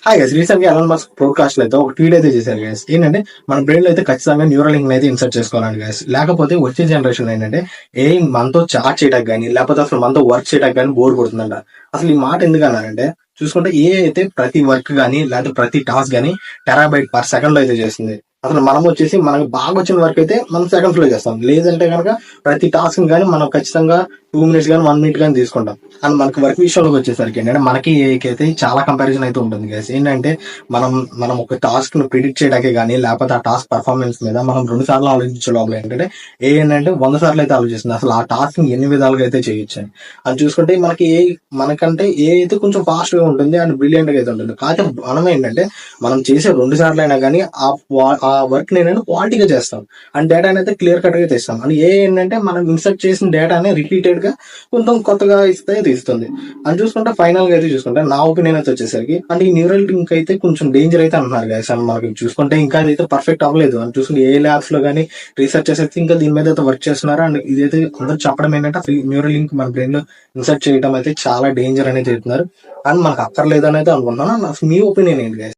Hi guys, recent గా Elon Musk ప్రోడ్కాస్ట్ అయితే ఒక ట్వీట్ అయితే చేశారు గైస్. ఏంటంటే మన బ్రెయిన్ లో అయితే ఖచ్చితంగా న్యూరల్ లింక్ అయితే ఇన్సర్ట్ చేసుకోవాలండి గైస్. లేకపోతే వచ్చే జనరేషన్ ఏంటంటే ఏ మనతో చాట్ చేయడానికి కానీ లేకపోతే అసలు మనతో వర్క్ చేయడానికి కానీ బోర్ కొడుతుందంట. అసలు ఈ మాట ఎందుకు అన్నారంటే, చూసుకుంటే ఏ అయితే ప్రతి వర్క్ కానీ లేకపోతే ప్రతి టాస్క్ కానీ టెరాబైట్ పర్ సెకండ్ లో అయితే చేస్తుంది. అసలు మనం వచ్చేసి మనకు బాగా వచ్చిన వర్క్ అయితే మనం సెకండ్స్ లో చేస్తాం. లేదంటే కనుక ప్రతి టాస్క్ కానీ మనం ఖచ్చితంగా 2 minutes కానీ 1 minute కానీ తీసుకుంటాం. అండ్ మనకి వర్క్ విషయంలోకి వచ్చేసరికి ఏంటంటే మనకి అయితే చాలా కంపారిజన్ అయితే ఉంటుంది గైస్. ఏంటంటే మనం మనం ఒక టాస్క్ ను ప్రిడిక్ట్ చేయడానికే కానీ లేకపోతే ఆ టాస్క్ పర్ఫార్మెన్స్ మీద మనం 2 సార్లు ఆలోచించే లోపల ఏంటంటే ఏంటంటే 100 సార్లు అయితే ఆలోచిస్తుంది అసలు ఆ టాస్క్ ని ఎన్ని విధాలుగా అయితే చేయొచ్చు అని. అది చూసుకుంటే మనకి మనకంటే అయితే కొంచెం ఫాస్ట్ గా ఉంటుంది అండ్ బ్రిలియంట్ గా అయితే ఉంటుంది. కాకపోతే మనం ఏంటంటే మనం చేసే 2 సార్లు అయినా కానీ ఆ వర్క్ ని ఏంటంటే క్వాలిటీగా చేస్తాం అండ్ డేటా అయితే క్లియర్ కట్ గా తెస్తాం. అండ్ ఏంటంటే మనం ఇన్సర్ట్ చేసిన డేటాని రిపీటెడ్ గా కొంచెం కొత్తగా ఇస్తే తీస్తుంది అని చూసుకుంటే ఫైనల్ గా అయితే చూసుకుంటే నా ఒపీనియన్ అయితే వచ్చేసరికి అంటే ఈ న్యూరల్ లింక్ అయితే కొంచెం డేంజర్ అయితే అంటున్నారు గైస్. అని మనకి చూసుకుంటే ఇంకా అయితే పర్ఫెక్ట్ అవ్వలేదు అని చూసుకుంటే ఏ ల్యాబ్స్ లో కానీ రీసెర్చర్స్ అయితే ఇంకా దీని మీద అయితే వర్క్ చేస్తున్నారు. అండ్ ఇదైతే అందరూ చెప్పడం ఏంటంటే అసలు న్యూరల్ లింక్ మన బ్రెయిన్ లో ఇన్సర్ట్ చేయడం అయితే చాలా డేంజర్ అనేది చెప్తున్నారు. అండ్ మనకు అక్కర్లేదు అని అయితే అనుకుంటున్నాను. అసలు మీ ఒపీనియన్ ఏంటి గైస్?